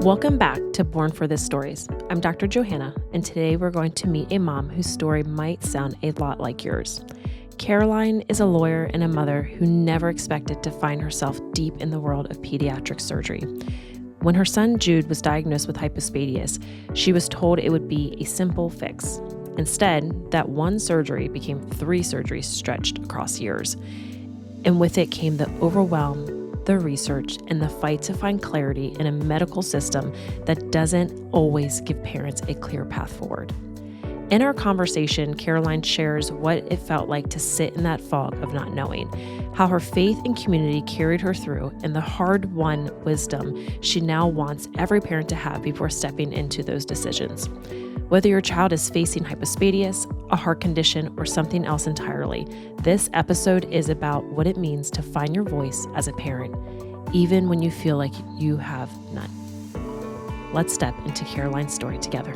Welcome back to Born for This Stories. I'm Dr. Johanna, and today we're going to meet a mom whose story might sound a lot like yours. Caroline is a lawyer and a mother who never expected to find herself deep in the world of pediatric surgery. When her son Jude was diagnosed with hypospadias, she was told it would be a simple fix. Instead, that one surgery became 3 surgeries stretched across years. And with it came the overwhelm, the research, and the fight to find clarity in a medical system that doesn't always give parents a clear path forward. In our conversation, Caroline shares what it felt like to sit in that fog of not knowing, how her faith and community carried her through, and the hard-won wisdom she now wants every parent to have before stepping into those decisions. Whether your child is facing hypospadias, a heart condition, or something else entirely, this episode is about what it means to find your voice as a parent, even when you feel like you have none. Let's step into Caroline's story together.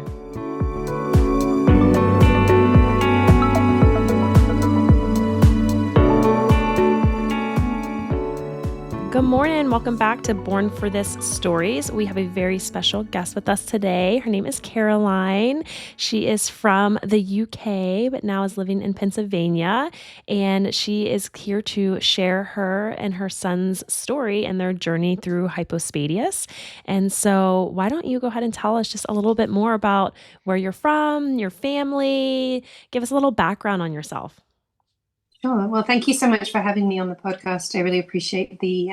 Good morning. Welcome back to Born for This Stories. We have a very special guest with us today. Her name is Caroline. She is from the UK, but now is living in Pennsylvania. And she is here to share her and her son's story and their journey through hypospadias. And so why don't you go ahead and tell us just a little bit more about where you're from, your family, give us a little background on yourself. Sure. Well, thank you so much for having me on the podcast. I really appreciate the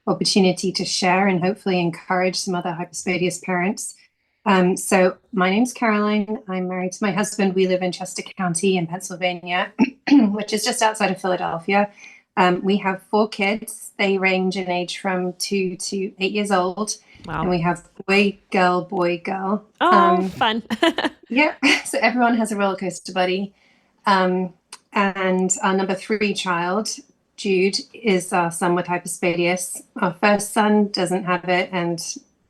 opportunity to share and hopefully encourage some other hypospadias parents. So my name's Caroline. I'm married to my husband. We live in Chester County in Pennsylvania, which is just outside of Philadelphia. We have 4 kids. They range in age from 2 to 8 years old. Wow. And we have boy, girl, boy, girl. Oh, fun. Yeah. So everyone has a roller coaster buddy. And our number 3 child, Jude, is our son with hypospadias. Our first son doesn't have it, and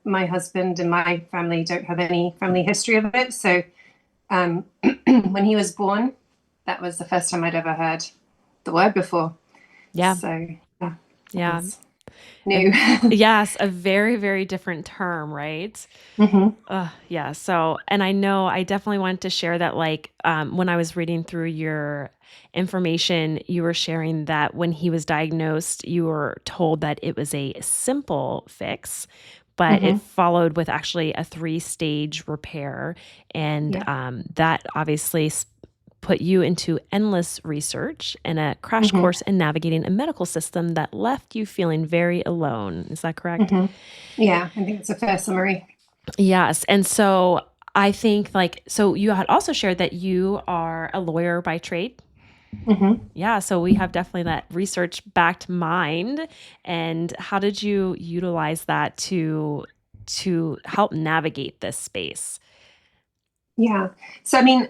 my husband and my family don't have any family history of it. So when he was born, that was the first time I'd ever heard the word before. Yeah. So yeah. New. Yes, a very, very different term, right? Mm-hmm. Yeah. So, and I know I definitely wanted to share that, when I was reading through your information, you were sharing that when he was diagnosed, you were told that it was a simple fix, but it followed with actually a 3-stage repair. And that obviously put you into endless research and a crash course in navigating a medical system that left you feeling very alone. Is that correct? Yeah, I think it's a fair summary. Yes. And so I think so you had also shared that you are a lawyer by trade. Yeah. So we have definitely that research backed mind. And how did you utilize that to help navigate this space? Yeah. So, I mean,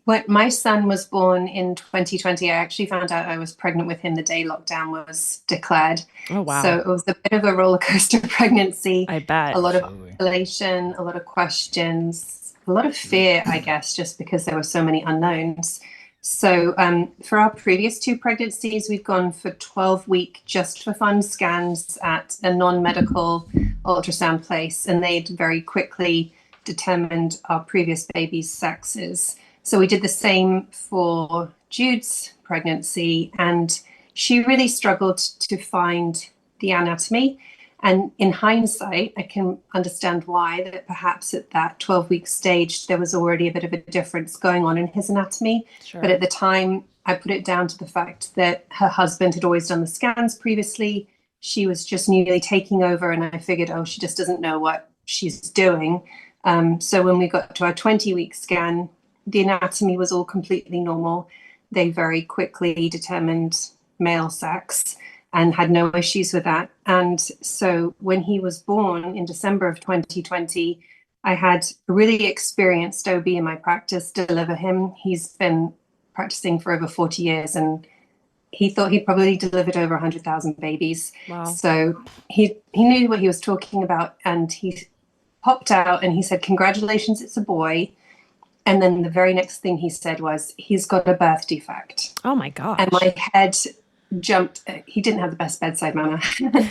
when my son was born in 2020, I actually found out I was pregnant with him the day lockdown was declared. Oh, wow. So it was a bit of a roller coaster pregnancy. I bet. A lot of isolation, a lot of questions, a lot of fear, I guess, just because there were so many unknowns. So for our previous 2 pregnancies, we've gone for 12-week just for fun scans at a non-medical ultrasound place, and they'd very quickly determined our previous baby's sexes. So we did the same for Jude's pregnancy, and she really struggled to find the anatomy. And in hindsight, I can understand why, that perhaps at that 12-week stage, there was already a bit of a difference going on in his anatomy. Sure. But at the time, I put it down to the fact that her husband had always done the scans previously. She was just newly taking over, and I figured, she just doesn't know what she's doing. So when we got to our 20-week scan, the anatomy was all completely normal. They very quickly determined male sex and had no issues with that. And so when he was born in December of 2020, I had a really experienced OB in my practice deliver him. He's been practicing for over 40 years, and he thought he probably delivered over 100,000 babies. Wow. So he knew what he was talking about, and he popped out and he said, "Congratulations, it's a boy." And then the very next thing he said was, "He's got a birth defect." Oh my gosh. And my head jumped, he didn't have the best bedside manner.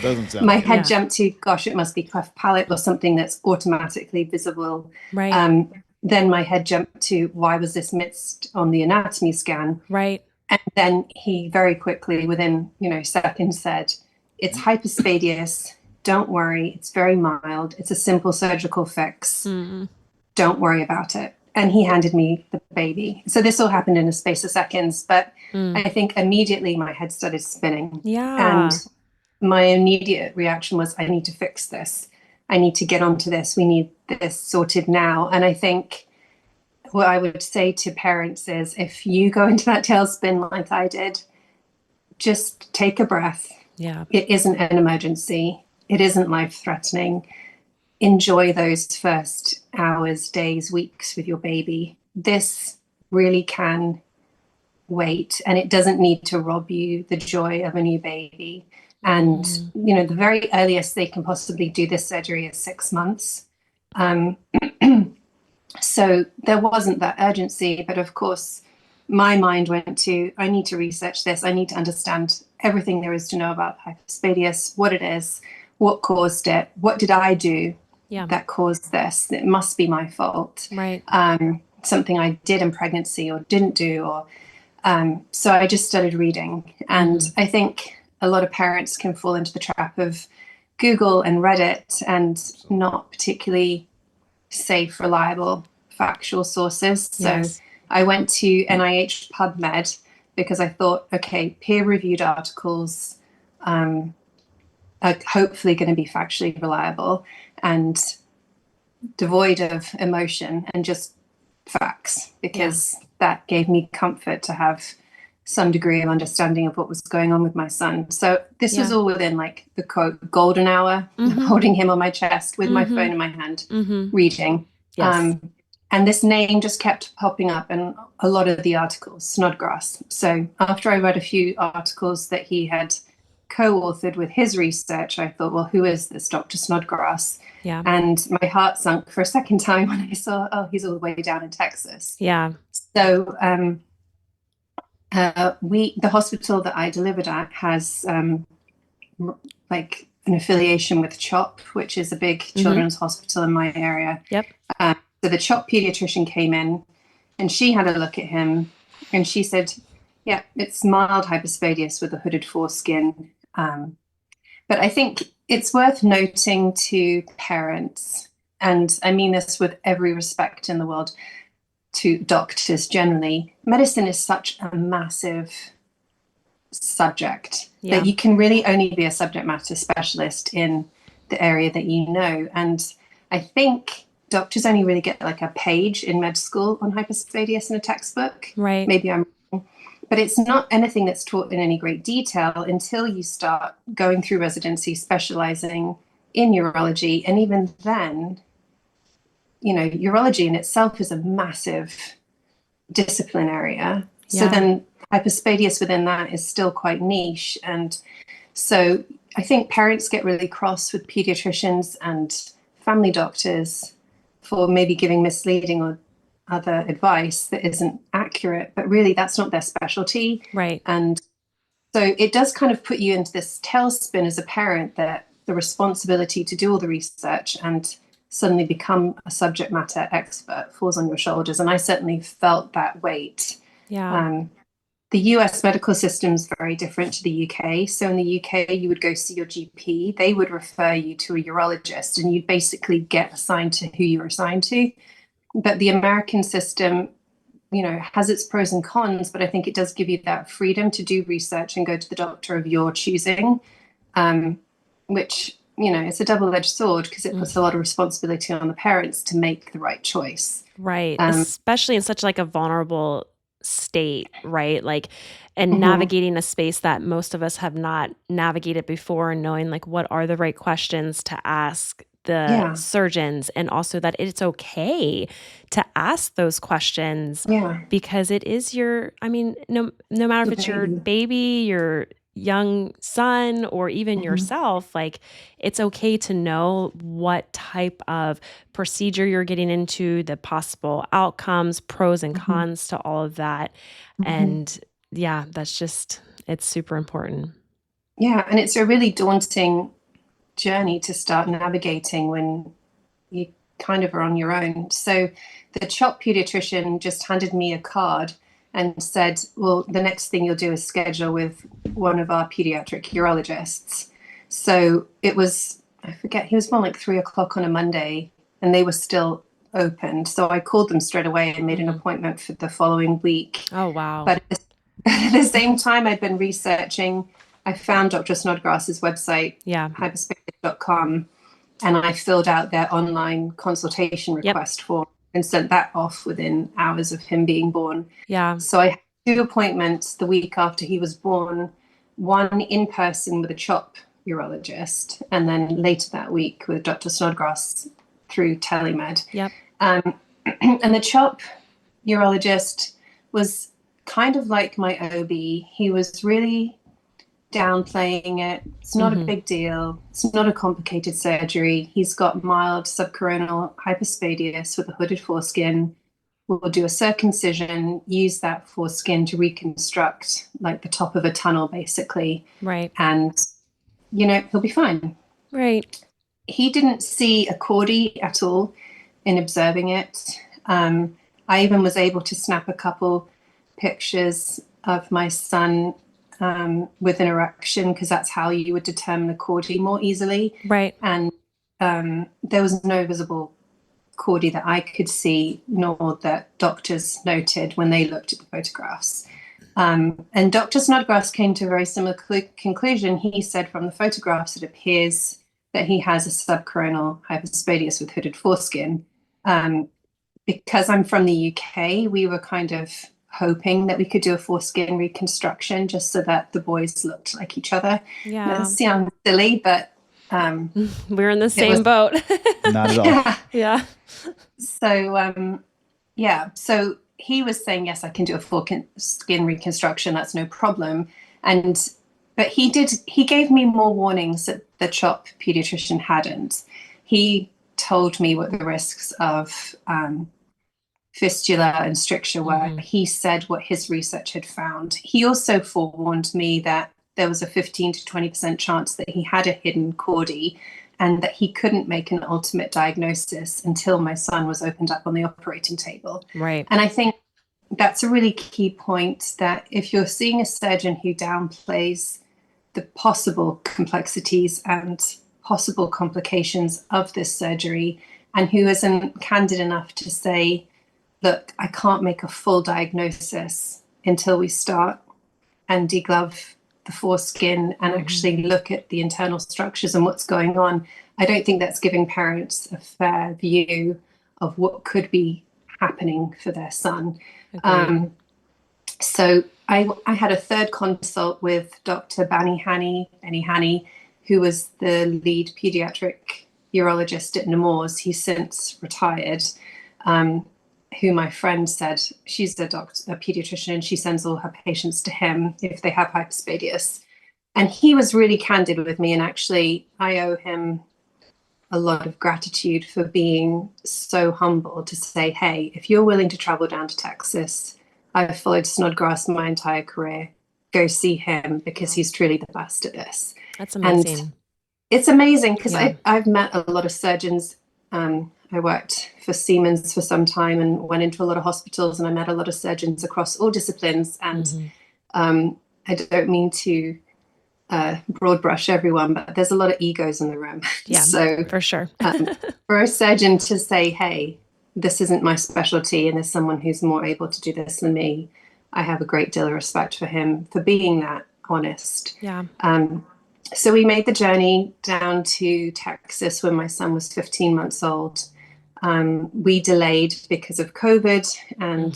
Doesn't sound My good. head jumped to, gosh, it must be cleft palate or something that's automatically visible. Right. Then my head jumped to, why was this missed on the anatomy scan? Right. And then he very quickly, within seconds, said, it's hypospadias. Don't worry. It's very mild. It's a simple surgical fix. Don't worry about it. And he handed me the baby. So this all happened in a space of seconds. But I think immediately my head started spinning. Yeah. And my immediate reaction was, I need to fix this. I need to get onto this. We need this sorted now. And I think what I would say to parents is, if you go into that tailspin like I did, just take a breath. Yeah. It isn't an emergency. It isn't life-threatening. Enjoy those first hours, days, weeks with your baby. This really can wait, and it doesn't need to rob you the joy of a new baby. And, the very earliest they can possibly do this surgery is 6 months. So there wasn't that urgency, but of course, my mind went to, I need to research this. I need to understand everything there is to know about hypospadias, what it is, what caused it, what did I do that caused this? It must be my fault. Right. Something I did in pregnancy or didn't do, or so I just started reading. And I think a lot of parents can fall into the trap of Google and Reddit and not particularly safe, reliable, factual sources. So I went to NIH PubMed because I thought, okay, peer-reviewed articles are hopefully going to be factually reliable and devoid of emotion and just facts, because that gave me comfort to have some degree of understanding of what was going on with my son. So this was all within like the quote golden hour, holding him on my chest with my phone in my hand, reading. Yes. And this name just kept popping up in a lot of the articles, Snodgrass. So after I read a few articles that he had co-authored with his research, I thought, well, who is this Dr. Snodgrass? Yeah. And my heart sunk for a second time when I saw, oh, he's all the way down in Texas. Yeah. So the hospital that I delivered at has like an affiliation with CHOP, which is a big children's hospital in my area. Yep. So the CHOP pediatrician came in and she had a look at him and she said, yeah, it's mild hypospadias with a hooded foreskin. But I think it's worth noting to parents, and I mean this with every respect in the world, to doctors generally, medicine is such a massive subject that you can really only be a subject matter specialist in the area that you know. And I think doctors only really get like a page in med school on hypospadias in a textbook. Right. Maybe I'm wrong. But it's not anything that's taught in any great detail until you start going through residency, specializing in urology. And even then, urology in itself is a massive discipline area. So then hypospadias within that is still quite niche. And so I think parents get really cross with pediatricians and family doctors for maybe giving misleading or other advice that isn't accurate, but really that's not their specialty. Right. And so it does kind of put you into this tailspin as a parent, that the responsibility to do all the research and suddenly become a subject matter expert falls on your shoulders. And I certainly felt that weight. Yeah. The US medical system is very different to the UK. So in the UK, you would go see your GP. They would refer you to a urologist and you'd basically get assigned to who you were assigned to. But the American system, has its pros and cons, but I think it does give you that freedom to do research and go to the doctor of your choosing, which, it's a double-edged sword because it puts a lot of responsibility on the parents to make the right choice. Right. Especially in such like a vulnerable state, right? Like, and navigating a space that most of us have not navigated before, and knowing like what are the right questions to ask the surgeons, and also that it's okay to ask those questions because it is no matter if it's your baby, your young son, or even yourself, like it's okay to know what type of procedure you're getting into, the possible outcomes, pros and cons to all of that. And that's just, It's super important. Yeah, and it's a really daunting journey to start navigating when you kind of are on your own. So the CHOP pediatrician just handed me a card and said, well, the next thing you'll do is schedule with one of our pediatric urologists. So it was, I forget, he was born like 3 o'clock on a Monday and they were still open. So I called them straight away and made an appointment for the following week. Oh, wow. But at the same time, I'd been researching. I found Dr. Snodgrass's website, hypospadias.com, and I filled out their online consultation request form and sent that off within hours of him being born. Yeah. So I had 2 appointments the week after he was born, one in person with a CHOP urologist, and then later that week with Dr. Snodgrass through telemed. Yep. And the CHOP urologist was kind of like my OB. He was really downplaying it. It's not a big deal. It's not a complicated surgery. He's got mild subcoronal hypospadias with a hooded foreskin. We'll do a circumcision, use that foreskin to reconstruct like the top of a tunnel, basically. Right. And, he'll be fine. Right. He didn't see a cordie at all in observing it. I even was able to snap a couple pictures of my son with an erection, because that's how you would determine the cordie more easily. Right. And there was no visible cordie that I could see, nor that doctors noted when they looked at the photographs. And Dr. Snodgrass came to a very similar conclusion. He said from the photographs, it appears that he has a subcoronal hypospadias with hooded foreskin. Because I'm from the UK, we were kind of hoping that we could do a foreskin reconstruction just so that the boys looked like each other. Yeah. It sounds silly, but we're in the same boat. Not at all. Yeah. So so he was saying, yes, I can do a foreskin reconstruction. That's no problem. But he gave me more warnings that the CHOP pediatrician hadn't. He told me what the risks of fistula and stricture were. He said what his research had found. He also forewarned me that there was a 15 to 20% chance that he had a hidden cordie and that he couldn't make an ultimate diagnosis until my son was opened up on the operating table. Right. And I think that's a really key point, that if you're seeing a surgeon who downplays the possible complexities and possible complications of this surgery and who isn't candid enough to say, look, I can't make a full diagnosis until we start and deglove the foreskin and actually look at the internal structures and what's going on. I don't think that's giving parents a fair view of what could be happening for their son. So I had a third consult with Dr. Benny Hani, who was the lead pediatric urologist at Nemours. He's since retired. Who my friend said, she's a pediatrician, and she sends all her patients to him if they have hypospadias. And he was really candid with me, and actually I owe him a lot of gratitude for being so humble to say, hey, if you're willing to travel down to Texas, I've followed Snodgrass my entire career, go see him because he's truly the best at this. That's amazing. And it's amazing because I've met a lot of surgeons. I worked for Siemens for some time and went into a lot of hospitals, and I met a lot of surgeons across all disciplines. And I don't mean to broad brush everyone, but there's a lot of egos in the room. Yeah, so for sure. For a surgeon to say, hey, this isn't my specialty and there's someone who's more able to do this than me, I have a great deal of respect for him for being that honest. Yeah. So we made the journey down to Texas when my son was 15 months old. We delayed because of COVID and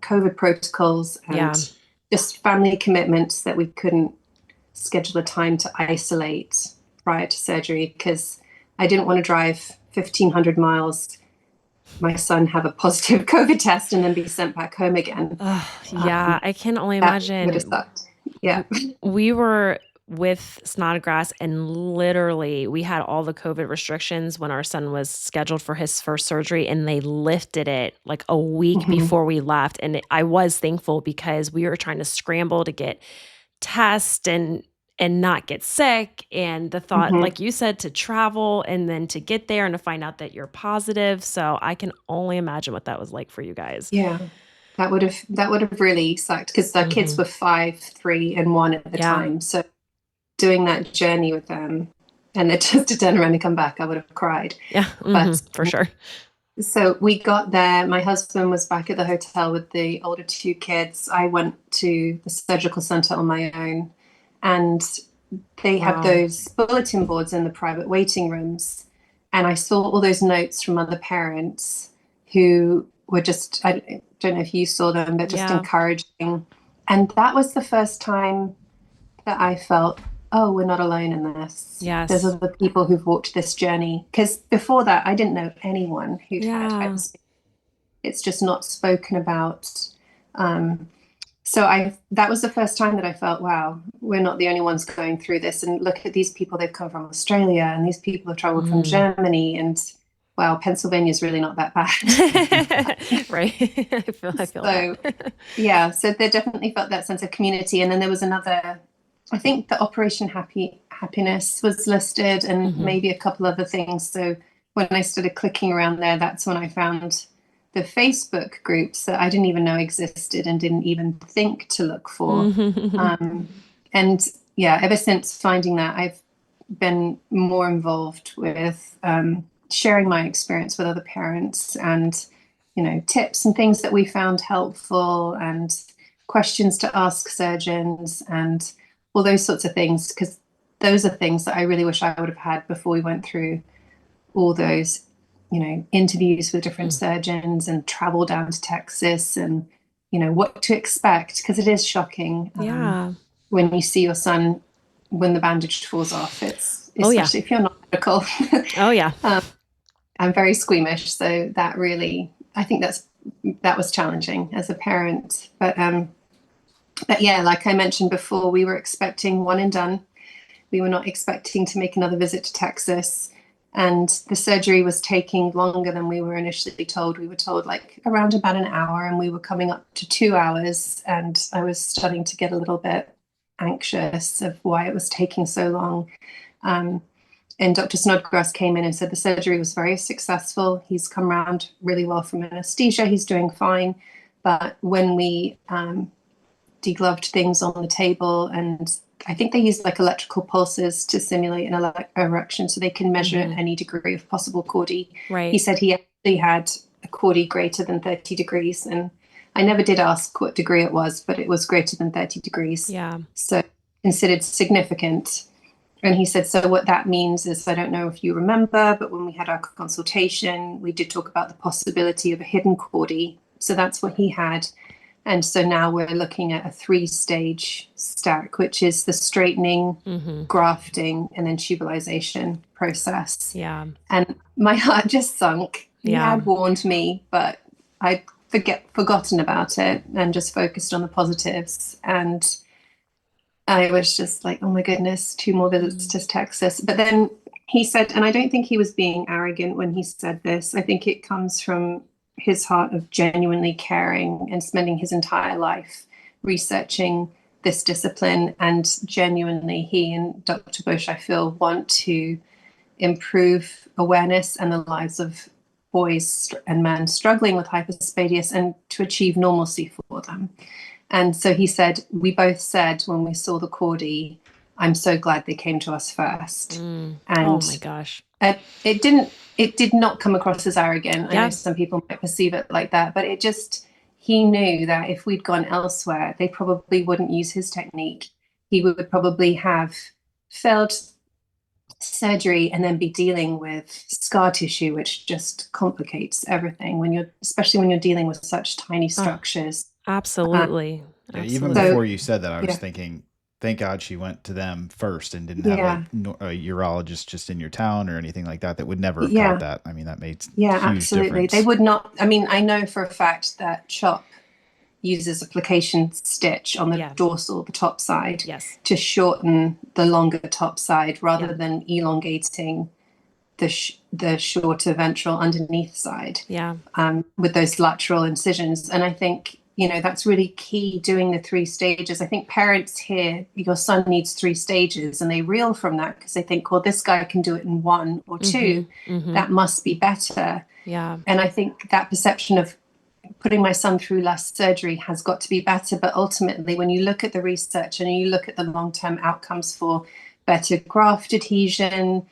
COVID protocols and just family commitments that we couldn't schedule a time to isolate prior to surgery, because I didn't want to drive 1,500 miles, my son have a positive COVID test, and then be sent back home again. I can only imagine. Would have sucked. Yeah. We were with Snodgrass, and literally we had all the COVID restrictions when our son was scheduled for his first surgery, and they lifted it like a week before we left. And I was thankful because we were trying to scramble to get test and not get sick, and the thought, Mhm. like you said, to travel and then to get there and to find out that you're positive. So I can only imagine what that was like for you guys. Yeah. That would have really sucked because our kids Mhm. were 5, 3, and 1 at the Yeah. time. So doing that journey with them and then just to turn around and come back, I would have cried. Yeah. But For sure. so we got there. My husband was back at the hotel with the older 2 kids. I went to the surgical center on my own, and they have Wow. those bulletin boards in the private waiting rooms. And I saw all those notes from other parents who were just, I don't know if you saw them, but just Yeah. encouraging. And that was the first time that I felt, oh, we're not alone in this. There's Yes. other people who've walked this journey. Because before that, I didn't know anyone who'd had Yeah. hypospadias. It's just not spoken about. Um, so that was the first time that I felt, wow, we're not the only ones going through this. And look at these people, they've come from Australia, and these people have traveled from Mm. Germany, and wow, Pennsylvania's really not that bad. Right. I feel So that. yeah, so they definitely felt that sense of community. And then there was another, I think the Operation Happiness was listed and Mhm. maybe a couple other things. So when I started clicking around there, that's when I found the Facebook groups that I didn't even know existed and didn't even think to look for. And yeah, ever since finding that, I've been more involved with sharing my experience with other parents and, tips and things that we found helpful and questions to ask surgeons and all those sorts of things, because those are things that I really wish I would have had before we went through all those, interviews with different Mm. surgeons and travel down to Texas and, what to expect, because it is shocking Yeah. when you see your son when the bandage falls off. It's Oh, yeah. especially if you're not medical. Oh, yeah. I'm very squeamish, so that really, I think that was challenging as a parent. But yeah, like I mentioned before, we were expecting one and done. We were not expecting to make another visit to Texas. And the surgery was taking longer than we were initially told. We were told like around about an hour, and we were coming up to 2 hours. And I was starting to get a little bit anxious of why it was taking so long. Um, and Dr. Snodgrass came in and said the surgery was very successful. He's come around really well from anesthesia. He's doing fine. But when we degloved things on the table, and I think they use like electrical pulses to simulate an erection so they can measure any degree of possible chordee. He Right. said he actually had a chordee greater than 30 degrees. And I never did ask what degree it was, but it was greater than 30 degrees. Yeah. So considered significant. And he said, so what that means is, I don't know if you remember, but when we had our consultation, we did talk about the possibility of a hidden chordee. So that's what he had. And so now we're looking at a 3-stage stack, which is the straightening, grafting, and then tubulization process. Yeah. And my heart just sunk. He Yeah. had warned me, but I'd forgotten about it and just focused on the positives. And I was just like, oh my goodness, 2 more visits to Texas. But then he said, and I don't think he was being arrogant when he said this, I think it comes from his heart of genuinely caring and spending his entire life researching this discipline. And genuinely, he and Dr. Bush, I feel, want to improve awareness and the lives of boys and men struggling with hypospadias and to achieve normalcy for them. And so he said, we both said when we saw the chordee, I'm so glad they came to us first. Oh And my gosh. it did not come across as arrogant. I know some people might perceive it like that, but he knew that if we'd gone elsewhere, they probably wouldn't use his technique. He would probably have failed surgery and then be dealing with scar tissue, which just complicates everything especially when you're dealing with such tiny structures. Absolutely. Yeah, even Absolutely. before you said that, I was Yeah. thinking, thank God she went to them first and didn't have Yeah. a urologist just in your town or anything like that would never have Yeah. caught that. I mean, that made Yeah, huge absolutely. difference. They would not. I mean, I know for a fact that CHOP uses a plication stitch on the Yeah. dorsal, the top side, Yes. to shorten the longer top side rather Yeah. than elongating the shorter ventral underneath side. Yeah. With those lateral incisions. And I think that's really key, doing the 3 stages. I think parents hear your son needs 3 stages and they reel from that because they think, well, this guy can do it in 1 or 2. That must be better. Yeah. And I think that perception of putting my son through less surgery has got to be better. But ultimately, when you look at the research and you look at the long-term outcomes for better graft adhesion,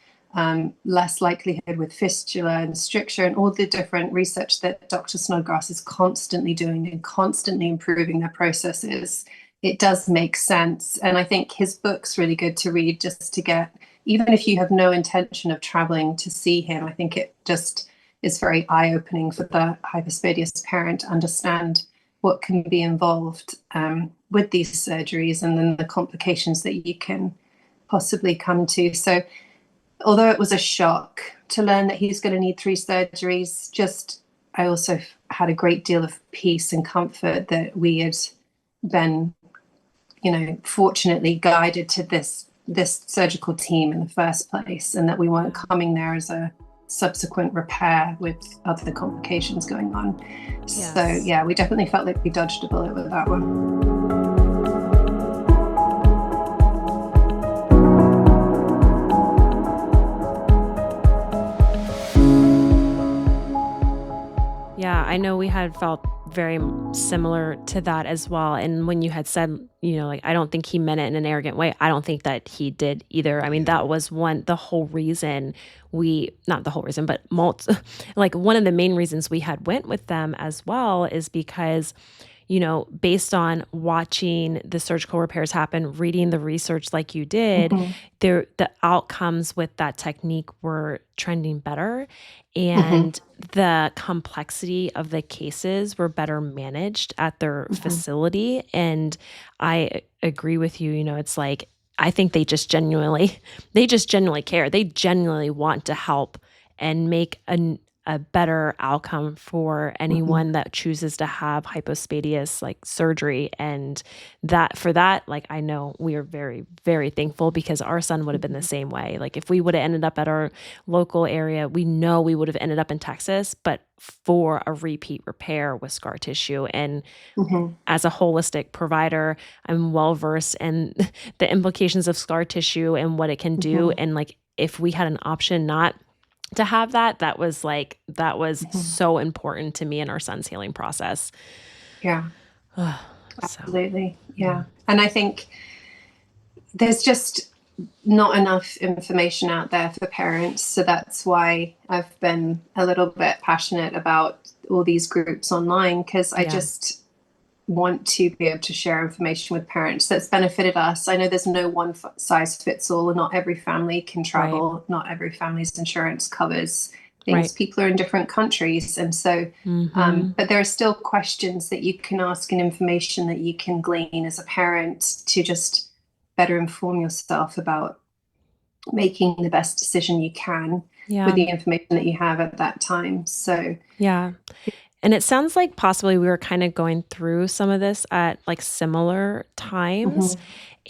less likelihood with fistula and stricture, and all the different research that Dr. Snodgrass is constantly doing and constantly improving their processes, it does make sense. And I think his book's really good to read, just to get, even if you have no intention of traveling to see him, I think it just is very eye-opening for the hypospadias parent to understand what can be involved with these surgeries and then the complications that you can possibly come to. So although it was a shock to learn that he's going to need 3 surgeries, I also had a great deal of peace and comfort that we had been, fortunately guided to this surgical team in the first place, and that we weren't coming there as a subsequent repair with other complications going on. Yes. So yeah, we definitely felt like we dodged a bullet with that one. Yeah, I know we had felt very similar to that as well. And when you had said, I don't think he meant it in an arrogant way, I don't think that he did either. I mean, that was the whole reason not the whole reason, but one of the main reasons we had went with them as well is because, based on watching the surgical repairs happen, reading the research like you did, the outcomes with that technique were trending better. And the complexity of the cases were better managed at their facility. And I agree with you. It's like, I think they just genuinely care. They genuinely want to help and make a better outcome for anyone that chooses to have hypospadias surgery. And for that, I know we are very, very thankful, because our son would have been the same way. If we would have ended up at our local area, we know we would have ended up in Texas, but for a repeat repair with scar tissue. And as a holistic provider, I'm well versed in the implications of scar tissue and what it can do. And if we had an option not to have that was so important to me in our son's healing process. Yeah. Absolutely. Yeah. And I think there's just not enough information out there for parents. So that's why I've been a little bit passionate about all these groups online, because I just want to be able to share information with parents that's benefited us. I know there's no one size fits all, and not every family can travel. Right. Not every family's insurance covers things. Right. People are in different countries. And so, but there are still questions that you can ask and information that you can glean as a parent to just better inform yourself about making the best decision you can with the information that you have at that time. So, yeah. And it sounds like possibly we were kind of going through some of this at similar times.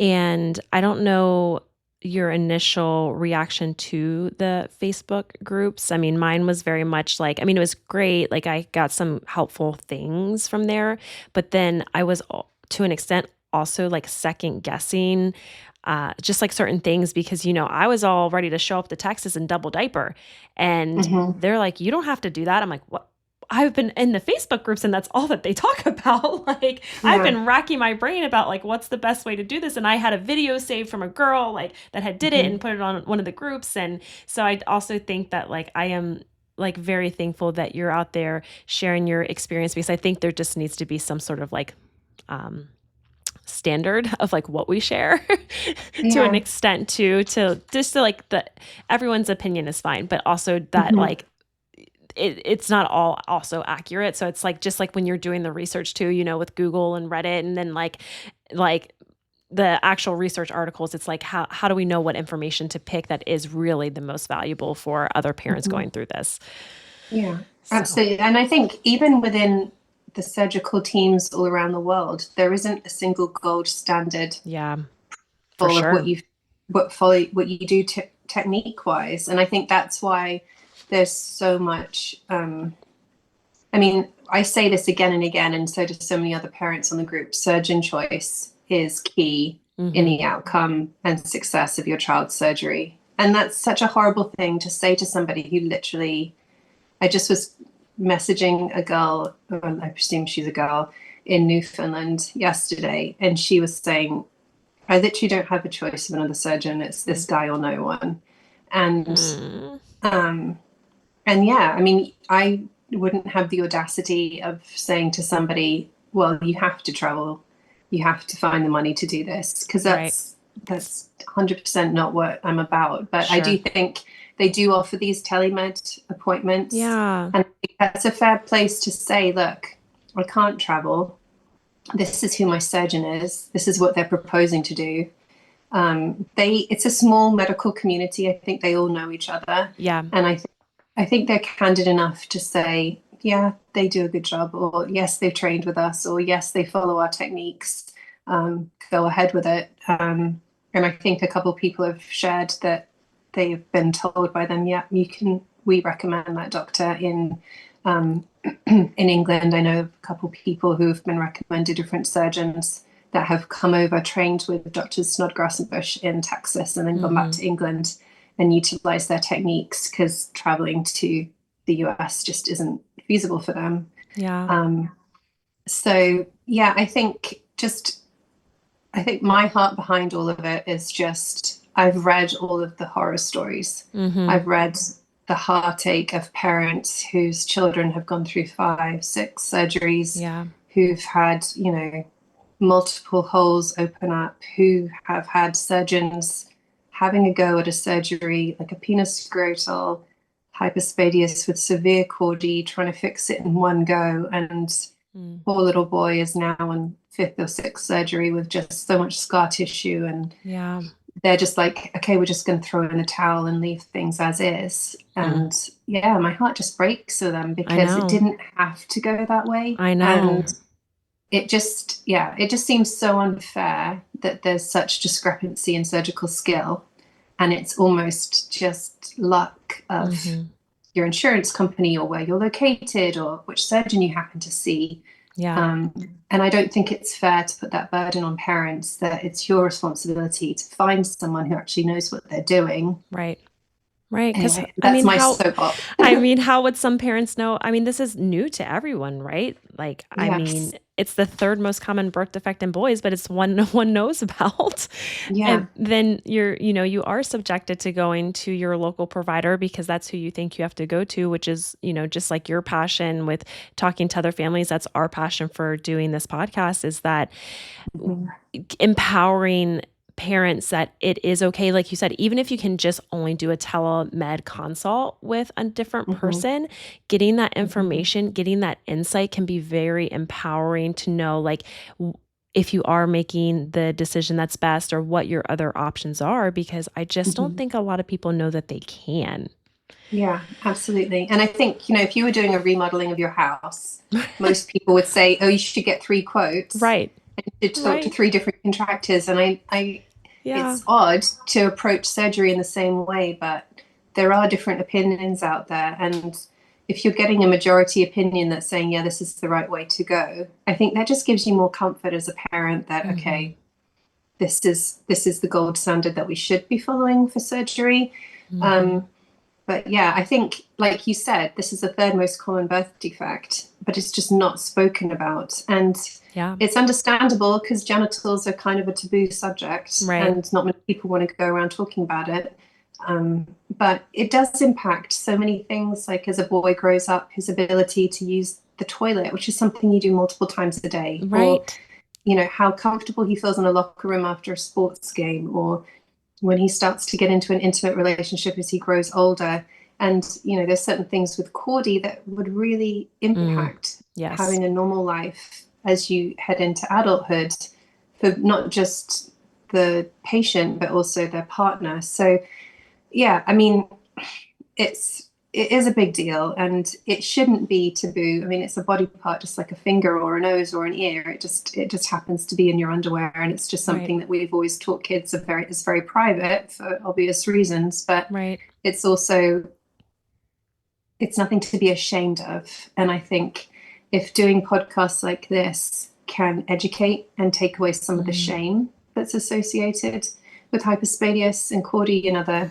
And I don't know your initial reaction to the Facebook groups. I mean, mine was very much it was great. I got some helpful things from there, but then I was to an extent also second guessing just certain things, because, I was all ready to show up to Texas in double diaper, and they're like, you don't have to do that. I'm like, what? I've been in the Facebook groups and that's all that they talk about. I've been racking my brain about what's the best way to do this. And I had a video saved from a girl that had did it and put it on one of the groups. And so I also think that I am very thankful that you're out there sharing your experience, because I think there just needs to be some sort of standard of what we share to an extent to just to everyone's opinion is fine, but also that it's not all also accurate. So it's just when you're doing the research too, with Google and Reddit, and then the actual research articles, it's how do we know what information to pick that is really the most valuable for other parents going through this? Yeah, absolutely. And I think even within the surgical teams all around the world, there isn't a single gold standard. Yeah, for sure. Of what you do technique wise. And I think that's why there's so much I mean, I say this again and again, and so do so many other parents on the group. Surgeon choice is key in the outcome and success of your child's surgery. And that's such a horrible thing to say to somebody who literally, I just was messaging a girl, or I presume she's a girl, in Newfoundland yesterday, and she was saying, I literally don't have a choice of another surgeon. It's this guy or no one. And yeah, I mean, I wouldn't have the audacity of saying to somebody, well, you have to travel, you have to find the money to do this, because that's 100% not what I'm about. But I do think they do offer these telemed appointments. Yeah. And I think that's a fair place to say, look, I can't travel. This is who my surgeon is. This is what they're proposing to do. It's a small medical community. I think they all know each other. Yeah. And I think they're candid enough to say, yeah, they do a good job, or yes, they've trained with us, or yes, they follow our techniques. Go ahead with it. And I think a couple of people have shared that they've been told by them, yeah, we recommend that doctor in England. I know a couple of people who have been recommended different surgeons that have come over, trained with Doctors Snodgrass and Bush in Texas, and then gone back to England and utilize their techniques, because traveling to the US just isn't feasible for them. Yeah. So yeah, I think my heart behind all of it is just, I've read all of the horror stories. I've read the heartache of parents whose children have gone through 5, 6 surgeries, who've had, multiple holes open up, who have had surgeons having a go at a surgery like a penoscrotal hypospadias with severe chordae, trying to fix it in one go. And poor little boy is now on 5th or 6th surgery with just so much scar tissue. And they're just like, okay, we're just going to throw in the towel and leave things as is. And yeah, my heart just breaks for them, because it didn't have to go that way. I know. And it just seems so unfair that there's such discrepancy in surgical skill, and it's almost just luck of your insurance company, or where you're located, or which surgeon you happen to see. And I don't think it's fair to put that burden on parents, that it's your responsibility to find someone who actually knows what they're doing. Right. Because anyway, that's my soapbox. How would some parents know? I mean, this is new to everyone, right? Like, I mean, it's the 3rd most common birth defect in boys, but it's one no one knows about. And then you are subjected to going to your local provider, because that's who you think you have to go to, which is, just like your passion with talking to other families. That's our passion for doing this podcast, is that empowering parents that it is okay. Like you said, even if you can just only do a telemed consult with a different person, getting that information, getting that insight can be very empowering to know, like, if you are making the decision that's best, or what your other options are, because I just don't think a lot of people know that they can. Yeah, absolutely. And I think, if you were doing a remodeling of your house, most people would say, oh, you should get 3 quotes. Right. And you should talk to 3 different contractors. And it's odd to approach surgery in the same way, but there are different opinions out there. And if you're getting a majority opinion that's saying, yeah, this is the right way to go, I think that just gives you more comfort as a parent that, okay, this is the gold standard that we should be following for surgery. But yeah, I think, like you said, this is the 3rd most common birth defect, but it's just not spoken about. And it's understandable, because genitals are kind of a taboo subject, and not many people want to go around talking about it. But it does impact so many things, like as a boy grows up, his ability to use the toilet, which is something you do multiple times a day. Right. Or, how comfortable he feels in a locker room after a sports game, or when he starts to get into an intimate relationship as he grows older. And, there's certain things with chordae that would really impact having a normal life as you head into adulthood, for not just the patient, but also their partner. So, yeah, I mean, it is a big deal, and it shouldn't be taboo. I mean, it's a body part, just like a finger or a nose or an ear. It just happens to be in your underwear, and it's just something that we've always taught kids is very private for obvious reasons. But it's also it's nothing to be ashamed of. And I think if doing podcasts like this can educate and take away some of the shame that's associated with hypospadias and Cordy and other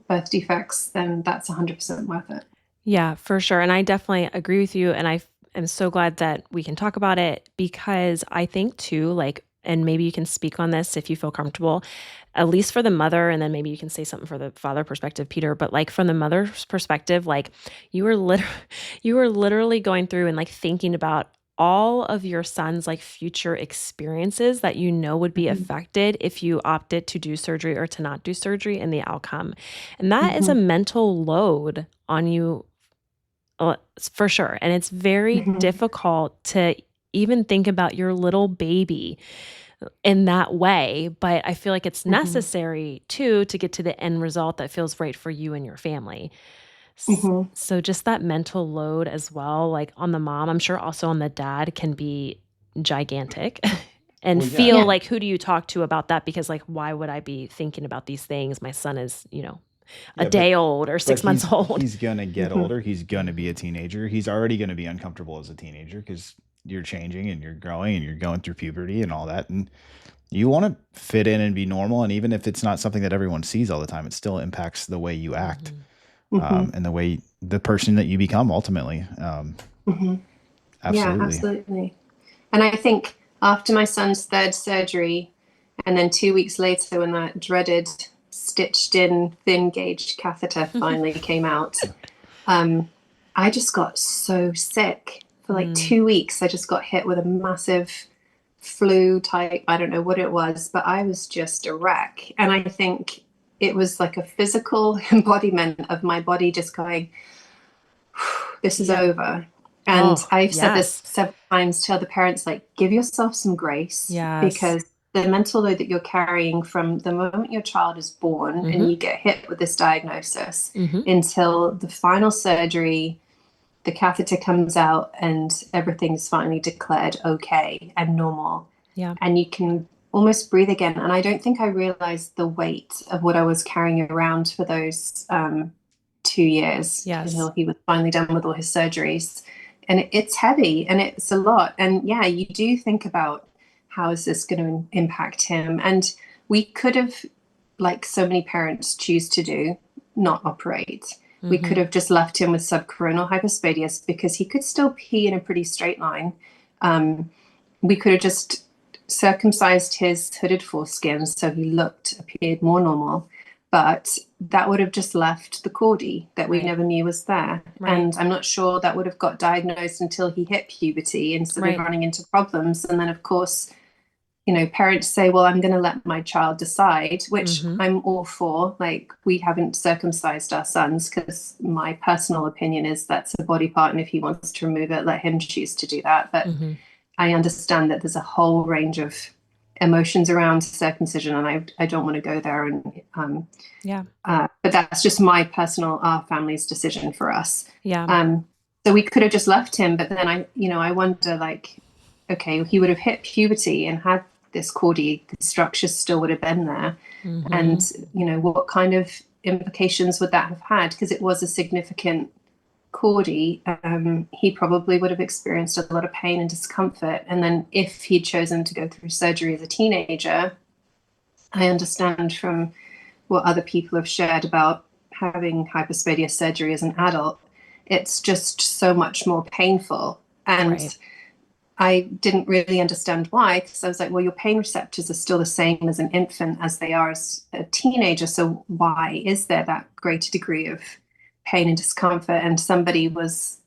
birth defects, then that's 100% worth it. Yeah, for sure. And I definitely agree with you. And I am so glad that we can talk about it, because I think too, like, and maybe you can speak on this if you feel comfortable, at least for the mother, and then maybe you can say something for the father perspective, Peter, but like from the mother's perspective, like you were literally going through and like thinking about all of your son's like future experiences that you know would be affected if you opted to do surgery or to not do surgery, and the outcome. And that is a mental load on you, for sure. And it's very difficult to even think about your little baby in that way. But I feel like it's necessary too, to get to the end result that feels right for you and your family. So just that mental load as well, like on the mom, I'm sure also on the dad, can be gigantic. And Well, feel yeah. like, who do you talk to about that? Because like, why would I be thinking about these things? My son is, a day old or 6 months old. He's gonna get older. He's gonna be a teenager. He's already gonna be uncomfortable as a teenager because you're changing and you're growing and you're going through puberty and all that. And you want to fit in and be normal. And even if it's not something that everyone sees all the time, it still impacts the way you act and the way the person that you become ultimately. Absolutely. Yeah, absolutely. And I think after my son's third surgery, and then 2 weeks later, when that dreaded stitched in thin gauge catheter finally came out, I just got so sick for like 2 weeks. I just got hit with a massive flu type, I don't know what it was, but I was just a wreck. And I think it was like a physical embodiment of my body just going, this is over. And I've said this several times to other parents, like, give yourself some grace, because the mental load that you're carrying from the moment your child is born and you get hit with this diagnosis until the final surgery, the catheter comes out and everything's finally declared okay and normal. Yeah. And you can almost breathe again. And I don't think I realized the weight of what I was carrying around for those 2 years until he was finally done with all his surgeries. And it's heavy and it's a lot. And yeah, you do think about, how is this going to impact him? And we could have, like so many parents choose to do, not operate. We could have just left him with subcoronal hypospadias because he could still pee in a pretty straight line. We could have just circumcised his hooded foreskin so he appeared more normal. But that would have just left the Cordy that we never knew was there. And I'm not sure that would have got diagnosed until he hit puberty and started running into problems. And then, of course, parents say, well, I'm going to let my child decide, which I'm all for. Like, we haven't circumcised our sons because my personal opinion is that's a body part. And if he wants to remove it, let him choose to do that. But I understand that there's a whole range of emotions around circumcision, and I don't want to go there. And but that's just our family's decision for us. So we could have just left him, but then I wonder, like, okay, he would have hit puberty and had this Cordy, the structure still would have been there. And what kind of implications would that have had? Because it was a significant Cordy. He probably would have experienced a lot of pain and discomfort. And then if he'd chosen to go through surgery as a teenager, I understand from what other people have shared about having hypospadia surgery as an adult, it's just so much more painful. And I didn't really understand why, because I was like, well, your pain receptors are still the same as an infant as they are as a teenager. So why is there that greater degree of pain and discomfort? And somebody was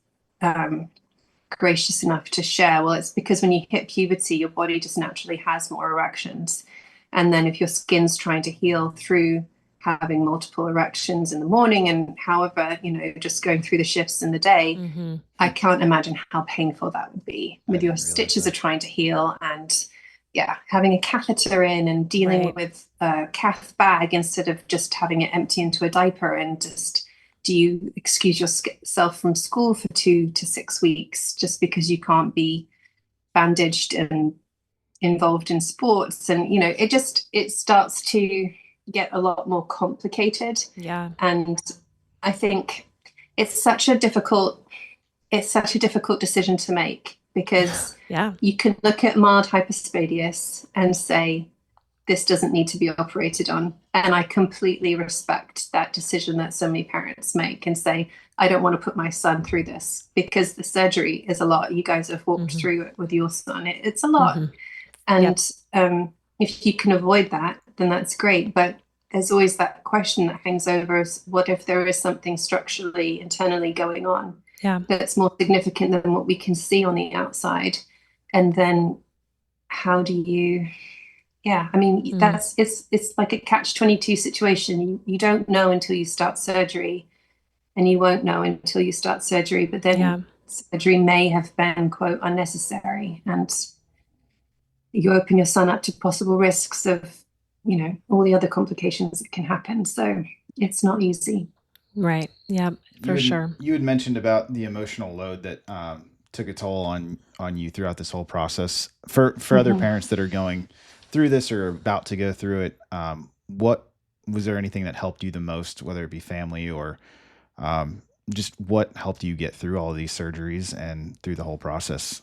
gracious enough to share, well, it's because when you hit puberty, your body just naturally has more erections. And then if your skin's trying to heal through having multiple erections in the morning and however, just going through the shifts in the day, I can't imagine how painful that would be with your stitches are trying to heal and having a catheter in and dealing with a cath bag instead of just having it empty into a diaper. And just, do you excuse yourself from school for 2 to 6 weeks just because you can't be bandaged and involved in sports? And, it starts to get a lot more complicated. And I think it's such a difficult decision to make, because Yeah. you can look at mild hypospadias and say, this doesn't need to be operated on. And I completely respect that decision that so many parents make and say, I don't want to put my son through this, because the surgery is a lot. You guys have walked through it with your son. It's a lot. And if you can avoid that, then that's great. But there's always that question that hangs over is, what if there is something structurally, internally going on that's more significant than what we can see on the outside? And then how do you... Yeah, I mean, it's like a catch-22 situation. You don't know until you start surgery, and you won't know until you start surgery. But then surgery may have been, quote, unnecessary, and you open your son up to possible risks of, all the other complications that can happen. So it's not easy. Right. Yeah, for sure. You had mentioned about the emotional load that took a toll on you throughout this whole process. For other parents that are going through this or about to go through it, what was there anything that helped you the most, whether it be family or just what helped you get through all of these surgeries and through the whole process?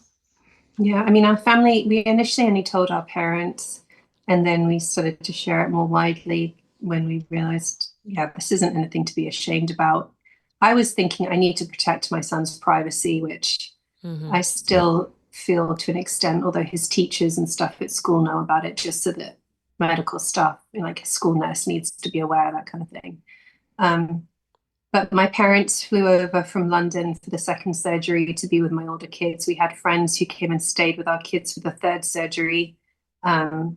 Yeah, I mean, our family, we initially only told our parents, and then we started to share it more widely when we realized, this isn't anything to be ashamed about. I was thinking I need to protect my son's privacy, which I still feel to an extent, although his teachers and stuff at school know about it, just so that medical staff, like a school nurse, needs to be aware, that kind of thing. But my parents flew over from London for the second surgery to be with my older kids. We had friends who came and stayed with our kids for the third surgery. I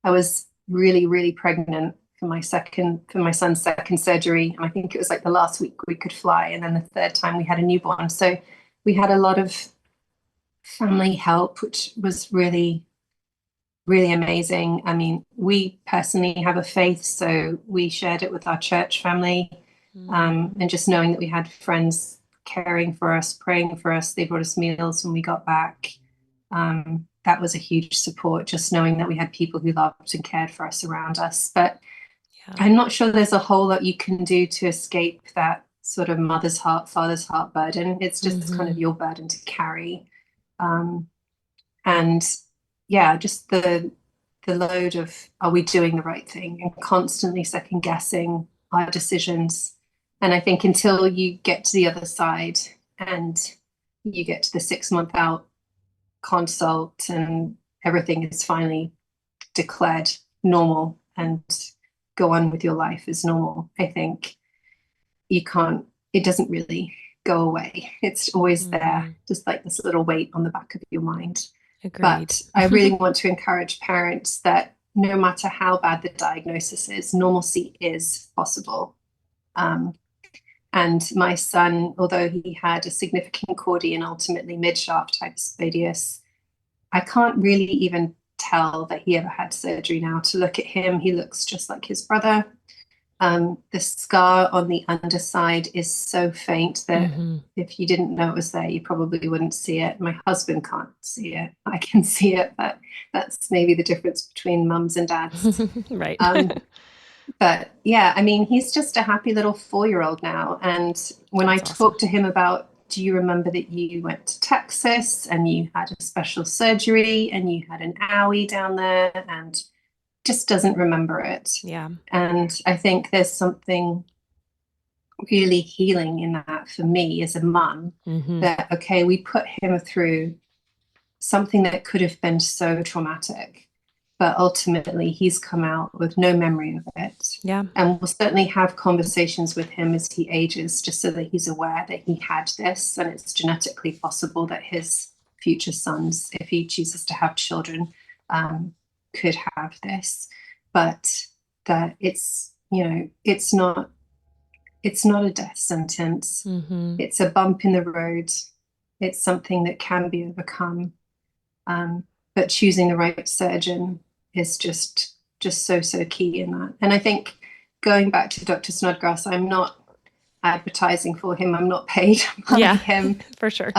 was really, really pregnant for my son's second surgery. And I think it was like the last week we could fly. And then the third time we had a newborn. So we had a lot of family help, which was really, really amazing. I mean, we personally have a faith, so we shared it with our church family. And just knowing that we had friends caring for us, praying for us, they brought us meals when we got back. That was a huge support, just knowing that we had people who loved and cared for us around us. But I'm not sure there's a whole lot you can do to escape that sort of mother's heart, father's heart burden. It's just kind of your burden to carry. And just the load of, are we doing the right thing, and constantly second guessing our decisions. And I think until you get to the other side and you get to the 6-month out consult and everything is finally declared normal and go on with your life as normal, I think it doesn't really go away. It's always there, just like this little weight on the back of your mind. Agreed. But I really want to encourage parents that no matter how bad the diagnosis is, normalcy is possible. And my son, although he had a significant chordae and ultimately mid-shaft hypospadias, I can't really even tell that he ever had surgery now. To look at him, he looks just like his brother. The scar on the underside is so faint that if you didn't know it was there, you probably wouldn't see it. My husband can't see it. I can see it, but that's maybe the difference between mums and dads. Right. But yeah, I mean, he's just a happy little 4-year-old now. And when I talk to him about, do you remember that you went to Texas and you had a special surgery and you had an owie down there, and just doesn't remember it. Yeah. And I think there's something really healing in that for me as a mum, that, okay, we put him through something that could have been so traumatic, but ultimately he's come out with no memory of it. Yeah. And we'll certainly have conversations with him as he ages, just so that he's aware that he had this, and it's genetically possible that his future sons, if he chooses to have children, could have this, but that it's not a death sentence. It's a bump in the road. It's something that can be overcome, but choosing the right surgeon is just so key in that. And I think, going back to Dr. Snodgrass, I'm not advertising for him. I'm not paid by him for sure.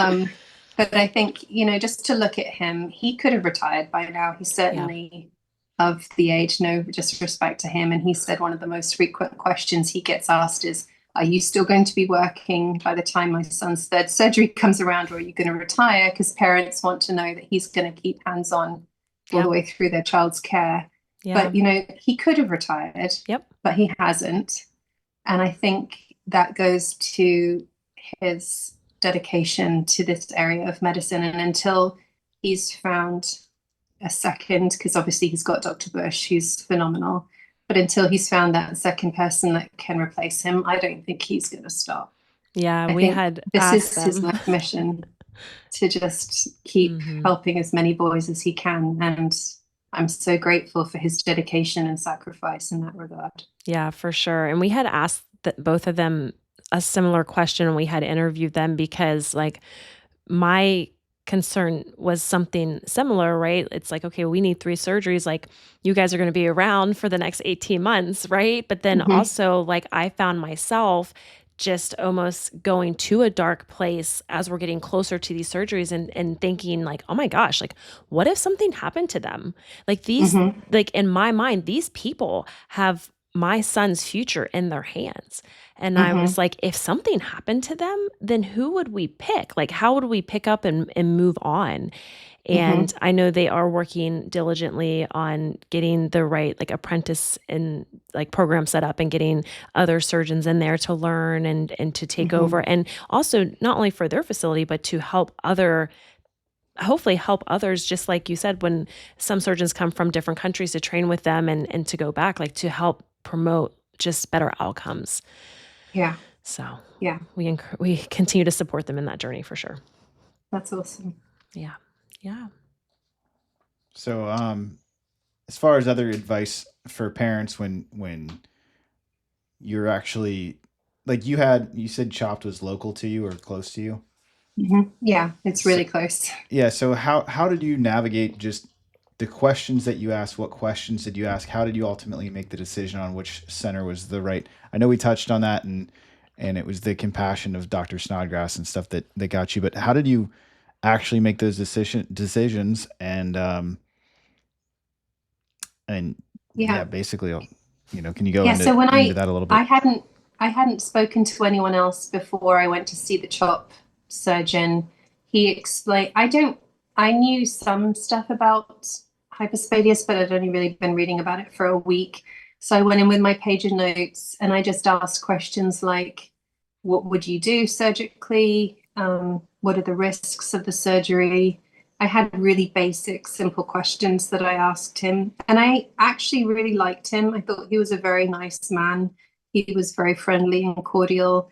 But I think, just to look at him, he could have retired by now. He's certainly of the age, no disrespect to him. And he said one of the most frequent questions he gets asked is, Are you still going to be working by the time my son's third surgery comes around, or are you going to retire? Because parents want to know that he's going to keep hands-on all the way through their child's care. But, he could have retired, but he hasn't. And I think that goes to his dedication to this area of medicine. And until he's found a second, because obviously he's got Dr. Bush, who's phenomenal, but until he's found that second person that can replace him, I don't think he's going to stop. Yeah, this is his life mission, to just keep helping as many boys as he can. And I'm so grateful for his dedication and sacrifice in that regard. Yeah, for sure. And we had asked both of them a similar question, and we had interviewed them because my concern was something similar, right? It's like, okay, we need 3 surgeries. Like, you guys are going to be around for the next 18 months, right? But then also, I found myself just almost going to a dark place as we're getting closer to these surgeries and thinking oh my gosh, what if something happened to them? These, in my mind, these people have my son's future in their hands. And I was like, if something happened to them, then who would we pick? How would we pick up and move on? And I know they are working diligently on getting the right apprentice and program set up and getting other surgeons in there to learn and to take over. And also not only for their facility, but to hopefully help others, just like you said, when some surgeons come from different countries, to train with them and to go back, to help promote just better outcomes. Yeah. So we continue to support them in that journey for sure. That's awesome. Yeah. Yeah. So, as far as other advice for parents when you're actually you said CHOPT was local to you or close to you? Yeah, it's really close. Yeah. So how did you navigate just the questions that you asked? What questions did you ask? How did you ultimately make the decision on which center was the right? I know we touched on that, and it was the compassion of Dr. Snodgrass and stuff that got you. But how did you actually make those decisions? And basically, can you go into that a little bit? I hadn't spoken to anyone else before I went to see the CHOP surgeon. He explained. I knew some stuff about hypospadias, but I'd only really been reading about it for a week. So I went in with my page of notes and I just asked questions like, what would you do surgically? What are the risks of the surgery? I had really basic, simple questions that I asked him. And I actually really liked him. I thought he was a very nice man. He was very friendly and cordial.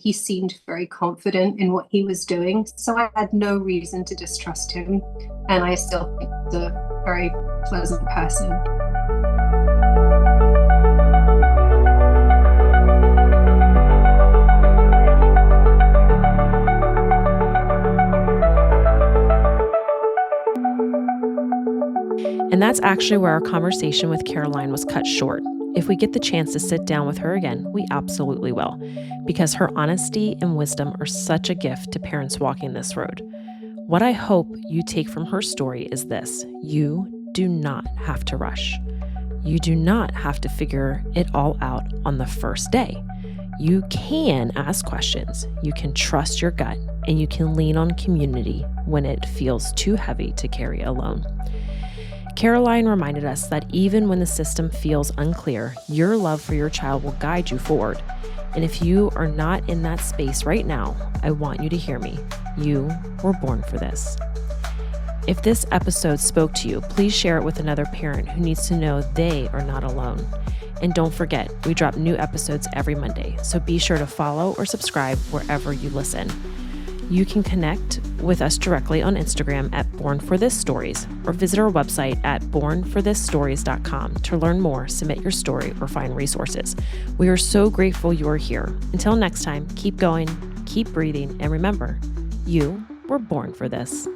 He seemed very confident in what he was doing. So I had no reason to distrust him. And I still think he's a very pleasant person. And that's actually where our conversation with Caroline was cut short. If we get the chance to sit down with her again, we absolutely will, because her honesty and wisdom are such a gift to parents walking this road. What I hope you take from her story is this: you do not have to rush. You do not have to figure it all out on the first day. You can ask questions, you can trust your gut, and you can lean on community when it feels too heavy to carry alone. Caroline reminded us that even when the system feels unclear, your love for your child will guide you forward. And if you are not in that space right now, I want you to hear me. You were born for this. If this episode spoke to you, please share it with another parent who needs to know they are not alone. And don't forget, we drop new episodes every Monday, so be sure to follow or subscribe wherever you listen. You can connect with us directly on Instagram at bornforthisstories or visit our website at bornforthisstories.com to learn more, submit your story, or find resources. We are so grateful you are here. Until next time, keep going, keep breathing, and remember, you were born for this.